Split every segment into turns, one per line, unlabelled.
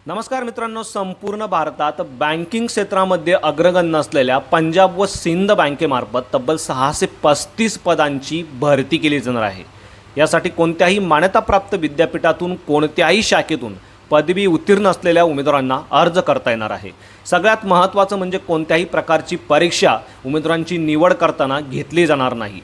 नमस्कार मित्रांनो, संपूर्ण भारतात बँकिंग क्षेत्रामध्ये अग्रगण्य असलेल्या पंजाब व सिंध बँकेमार्फत तब्बल 635 पदांची भरती केली जाणार आहे। यासाठी कोणत्याही मान्यताप्राप्त विद्यापीठातून कोणत्याही शाखेतून पदवी उत्तीर्ण असलेल्या उमेदवारांना अर्ज करता येणार आहे। सगळ्यात महत्त्वाचं म्हणजे कोणत्याही प्रकारची परीक्षा उमेदवारांची निवड करताना घेतली जाणार नाही।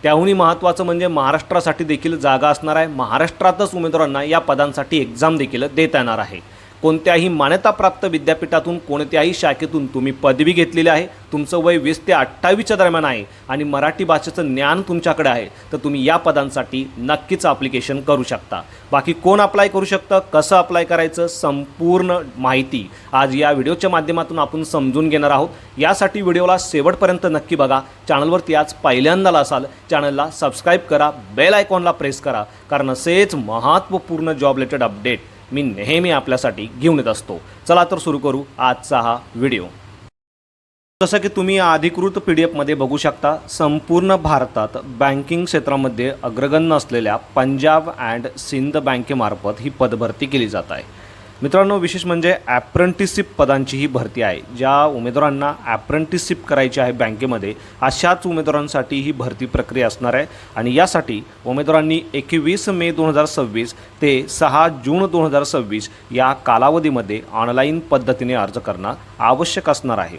त्याहूनही महत्त्वाचं म्हणजे महाराष्ट्रासाठी देखील जागा असणार आहे। महाराष्ट्रातच उमेदवारांना या पदांसाठी एक्झाम देखील देता येणार आहे। कोणत्याही मान्यताप्राप्त विद्यापीठातून कोणत्याही शाखेतून तुम्ही पदवी घेतलेली आहे, तुमचं वय 20 ते 28च्या दरम्यान आहे आणि मराठी भाषेचं ज्ञान तुमच्याकडे आहे, तर तुम्ही या पदांसाठी नक्कीच ॲप्लिकेशन करू शकता। बाकी कोण अप्लाय करू शकतं, कसं अप्लाय करायचं, संपूर्ण माहिती आज या व्हिडिओच्या माध्यमातून आपण समजून घेणार आहोत। यासाठी व्हिडिओला शेवटपर्यंत नक्की बघा। चॅनलवरती आज पहिल्यांदा असाल, चॅनलला सबस्क्राईब करा, बेल आयकॉनला प्रेस करा, कारण असेच महत्त्वपूर्ण जॉब रिलेटेड अपडेट मी नेहमी आपल्यासाठी घेऊन येत असतो। चला तर सुरू करू आजचा हा व्हिडिओ। जसं की तुम्ही अधिकृत PDF मध्ये बघू शकता, संपूर्ण भारतात बँकिंग क्षेत्रामध्ये अग्रगण्य असलेल्या पंजाब अँड सिंध बँकेमार्फत ही पदभरती केली जात आहे। मित्रांनो, विशेष म्हणजे ॲप्रेंटिसशिप पदांची ही भरती आहे। ज्या उमेदवारांना ॲप्रेंटिसशिप करायची आहे बँकेमध्ये, अशाच उमेदवारांसाठी ही भरती प्रक्रिया असणार आहे आणि यासाठी उमेदवारांनी 21 मे 2026 ते 6 जून 2026 या कालावधीमध्ये ऑनलाईन पद्धतीने अर्ज करणं आवश्यक असणार आहे।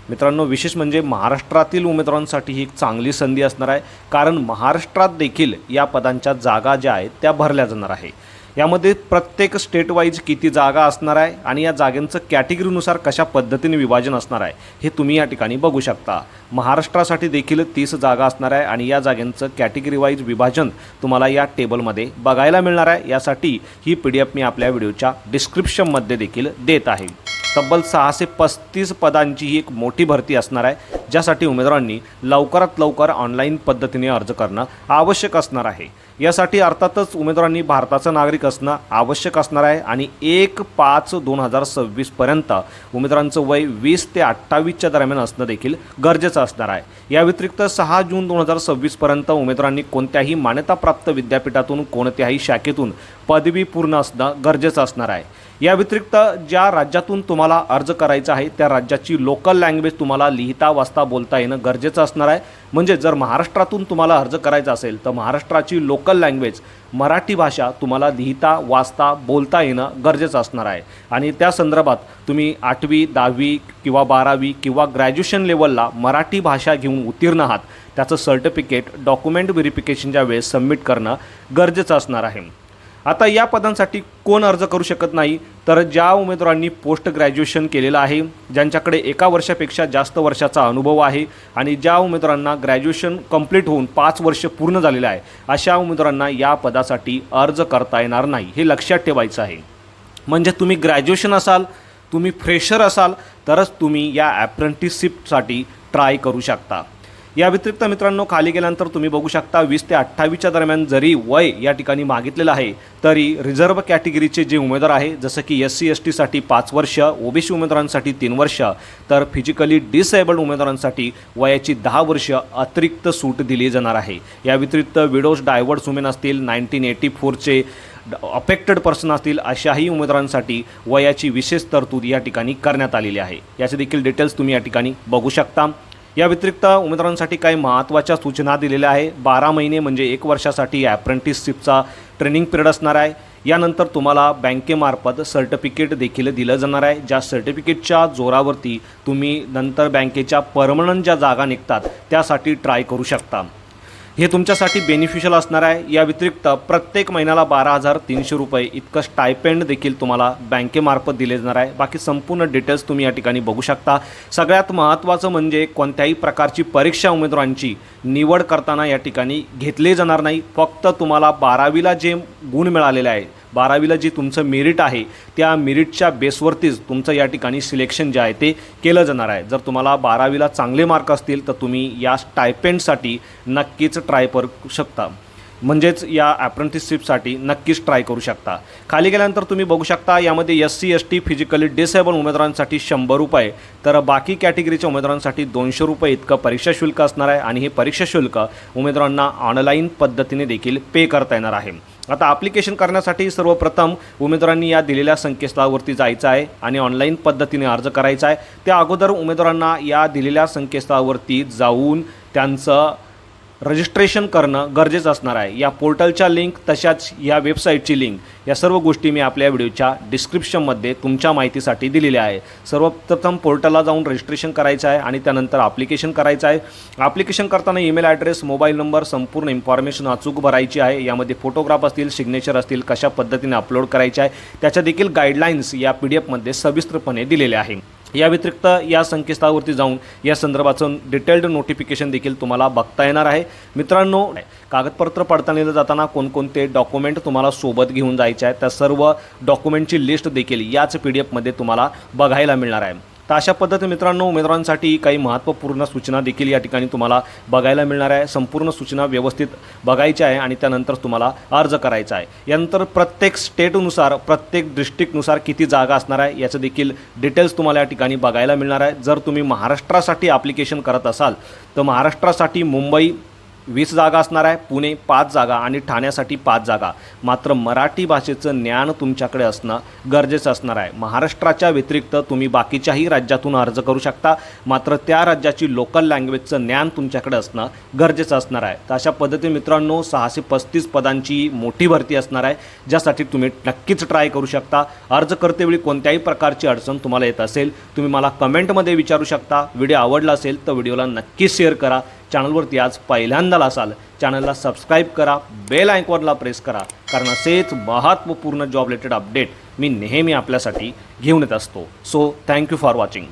मित्रांनो, विशेष म्हणजे महाराष्ट्रातील उमेदवारांसाठी ही एक चांगली संधी असणार आहे, कारण महाराष्ट्रात देखील या पदांच्या जागा ज्या आहेत त्या भरल्या जाणार आहे। यामध्ये प्रत्येक स्टेट वाईज किती जागा असणार आहे आणि या जागांचं कॅटेगरीनुसार कशा पद्धतीने विभाजन असणार आहे हे तुम्ही या ठिकाणी बघू शकता। महाराष्ट्रासाठी देखील 30 जागा असणार आहे आणि या जागांचं कॅटेगरी वाईज विभाजन तुम्हाला या टेबलमध्ये बघायला मिळणार आहे। यासाठी ही PDF मी आपल्या व्हिडिओच्या डिस्क्रिप्शनमध्ये देखील देत आहे। तब्बल 635 पदांची ही एक मोठी भरती असणार आहे, ज्यासाठी उमेदवारांनी लवकरात लवकर ऑनलाईन पद्धतीने अर्ज करणं आवश्यक असणार आहे। यासाठी अर्थातच उमेदवारांनी भारताचा नागरिक असणं आवश्यक असणार आहे आणि 1/5/2026 पर्यंत उमेदवारांचं वय 20 ते 28च्या दरम्यान असणं देखील गरजेचं असणार आहे। या व्यतिरिक्त 6 जून 2026 पर्यंत उमेदवारांनी कोणत्याही मान्यताप्राप्त विद्यापीठातून कोणत्याही शाखेतून पदवी पूर्ण असणं गरजेचं असणार आहे। या व्यतिरिक्त ज्या राज्यातून तुम्हाला अर्ज करायचा आहे त्या राज्याची लोकल लँग्वेज तुम्हाला लिहिता वाचता बोलता येणं गरजेचं असणार आहे। म्हणजे जर महाराष्ट्रातून तुम्हाला अर्ज करायचा असेल तर महाराष्ट्राची लोकल लँग्वेज मराठी भाषा तुम्हाला लिहिता वाचता बोलता येणं गरजेचं असणार आहे आणि त्या संदर्भात तुम्ही 8वी 10वी किंवा 12वी किंवा ग्रॅज्युएशन लेवलला मराठी भाषा घेऊन उत्तीर्ण आहात, त्याचं सर्टिफिकेट डॉक्युमेंट व्हेरिफिकेशनच्या वेळेस सबमिट करणं गरजेचं असणार आहे। आता या पदांसाठी कोण अर्ज करू शकत नाही, तर ज्या उमेदवारांनी पोस्ट ग्रॅज्युएशन केलेलं आहे, ज्यांच्याकडे 1 वर्षापेक्षा जास्त वर्षाचा अनुभव आहे आणि ज्या उमेदवारांना ग्रॅज्युएशन कंप्लीट होऊन 5 वर्ष पूर्ण झालेलं आहे, अशा उमेदवारांना या पदासाठी अर्ज करता येणार नाही, हे लक्षात ठेवायचं आहे। म्हणजे तुम्ही ग्रॅज्युएशन असाल, तुम्ही फ्रेशर असाल तरच तुम्ही या ॲप्रेंटिसशिपसाठी ट्राय करू शकता। या व्यतिरिक्त मित्रांनो, खाली गेल्यानंतर तुम्ही बघू शकता 20 ते 28च्या दरम्यान जरी वय या ठिकाणी मागितलेलं आहे, तरी रिझर्व्ह कॅटेगरीचे जे उमेदवार आहे, जसं की SC ST साठी 5 वर्ष, OBC उमेदवारांसाठी 3 वर्ष, तर फिजिकली डिसेबल्ड उमेदवारांसाठी वयाची 10 वर्ष अतिरिक्त सूट दिली जाणार आहे। या व्यतिरिक्त विडोज डायव्हर्स वुमेन असतील, 1984चे अफेक्टेड पर्सन असतील, अशाही उमेदवारांसाठी वयाची विशेष तरतूद या ठिकाणी करण्यात आलेली आहे। याचे देखील डिटेल्स तुम्ही या ठिकाणी बघू शकता। या व्यतिरिक्त उमेदवारांसाठी काही महत्त्वाच्या सूचना दिलेल्या आहे। 12 महिने म्हणजे 1 वर्षासाठी ॲप्रेंटिसशिपचा ट्रेनिंग पिरियड असणार आहे। यानंतर तुम्हाला बँकेमार्फत सर्टिफिकेट देखील दिलं जाणार आहे, ज्या सर्टिफिकेटच्या जोरावरती तुम्ही नंतर बँकेच्या परमनंट ज्या जागा निघतात त्यासाठी ट्राय करू शकता। हे तुमच्यासाठी बेनिफिशियल असणार आहे। या व्यतिरिक्त प्रत्येक महिन्याला 12,300 रुपये इतकं स्टायपेंड देखील तुम्हाला बँकेमार्फत दिले जाणार आहे। बाकी संपूर्ण डिटेल्स तुम्ही या ठिकाणी बघू शकता। सगळ्यात महत्त्वाचं म्हणजे कोणत्याही प्रकारची परीक्षा उमेदवारांची निवड करताना या ठिकाणी घेतले जाणार नाही। फक्त तुम्हाला 12वीला जे गुण मिळालेले आहे, 12वीला जी तुमचं मेरिट आहे, त्या मेरिटच्या बेसवरतीच तुमचं या ठिकाणी सिलेक्शन जे आहे ते केलं जाणार आहे। जर तुम्हाला 12वीला चांगले मार्क असतील तर तुम्ही या स्टायपेंडसाठी नक्कीच ट्राय करू शकता। म्हणजेच या अप्रेंटिसशिपसाठी नक्कीच ट्राय करू शकता। खाली गेल्यानंतर तुम्ही बघू शकता यामध्ये SC ST फिजिकली डिसेबल उमेदवारांसाठी 100 रुपये, तर बाकी कॅटेगरीच्या उमेदवारांसाठी 200 रुपये इतकं परीक्षा शुल्क असणार आहे आणि हे परीक्षा शुल्क उमेदवारांना ऑनलाईन पद्धतीने देखील पे करता येणार आहे। आता ॲप्लिकेशन करण्यासाठी सर्वप्रथम उमेदवारांनी या दिलेल्या संकेतस्थळावरती जायचं आहे आणि ऑनलाईन पद्धतीने अर्ज करायचा आहे। त्या अगोदर उमेदवारांना या दिलेल्या संकेतस्थळावरती जाऊन त्यांचं रजिस्ट्रेशन करणं गरजेचं असणार आहे। या पोर्टलच्या लिंक तशाच या वेबसाईटची लिंक या सर्व गोष्टी मी आपल्या व्हिडिओच्या डिस्क्रिप्शनमध्ये तुमच्या माहितीसाठी दिलेल्या आहे। सर्वप्रथम पोर्टलला जाऊन रजिस्ट्रेशन करायचं आहे आणि त्यानंतर ॲप्लिकेशन करायचं आहे। ॲप्लिकेशन करताना ईमेल ॲड्रेस, मोबाईल नंबर, संपूर्ण इन्फॉर्मेशन अचूक भरायची आहे। यामध्ये फोटोग्राफ असतील, सिग्नेचर असतील, कशा पद्धतीने अपलोड करायचे आहे त्याच्या देखील गाईडलाईन्स या PDF मध्ये सविस्तरपणे दिलेले आहे। या व्यतिरिक्त या संकेतस्थळावरती जाऊन या संदर्भाचं डिटेल्ड नोटिफिकेशन देखील तुम्हाला बघता येणार आहे। मित्रांनो, कागदपत्र पडताळणीला जाताना कोणकोणते डॉक्युमेंट तुम्हाला सोबत घेऊन जायचे आहे त्या सर्व डॉक्युमेंटची लिस्ट देखील याच PDF मध्ये तुम्हाला बघायला मिळणार आहे। तर अशा पद्धतीने मित्रांनो, उमेदवारांसाठी काही महत्त्वपूर्ण सूचना देखील या ठिकाणी तुम्हाला बघायला मिळणार आहे। संपूर्ण सूचना व्यवस्थित बघायच्या आहे आणि त्यानंतर तुम्हाला अर्ज करायचा आहे। यानंतर प्रत्येक स्टेटनुसार, प्रत्येक डिस्ट्रिक्टनुसार किती जागा असणार आहे याचं देखील डिटेल्स तुम्हाला या ठिकाणी बघायला मिळणार आहे। जर तुम्ही महाराष्ट्रासाठी ॲप्लिकेशन करत असाल तर महाराष्ट्रासाठी मुंबई 20 जागा असणार आहे, पुणे 5 जागा आणि ठाण्यासाठी 5 जागा। मात्र मराठी भाषेचं ज्ञान तुमच्याकडे असणं गरजेचं असणार आहे। महाराष्ट्राच्या व्यतिरिक्त तुम्ही बाकीच्याही राज्यातून अर्ज करू शकता, मात्र त्या राज्याची लोकल लँग्वेजचं ज्ञान तुमच्याकडे असणं गरजेचं असणार आहे। तर अशा पद्धतीने मित्रांनो 635 पदांची मोठी भरती असणार आहे, ज्यासाठी तुम्ही नक्कीच ट्राय करू शकता। अर्ज करतेवेळी कोणत्याही प्रकारची अडचण तुम्हाला येत असेल तुम्ही मला कमेंटमध्ये विचारू शकता। व्हिडिओ आवडला असेल तर व्हिडिओला नक्कीच शेअर करा। चॅनलवरती आज पहिल्यांदा असाल चॅनलला सबस्क्राईब करा, बेल आयकॉनला प्रेस करा, कारण असेच महत्त्वपूर्ण जॉब रिलेटेड अपडेट मी नेहमी आपल्यासाठी घेऊन येत असतो। So thank you for watching.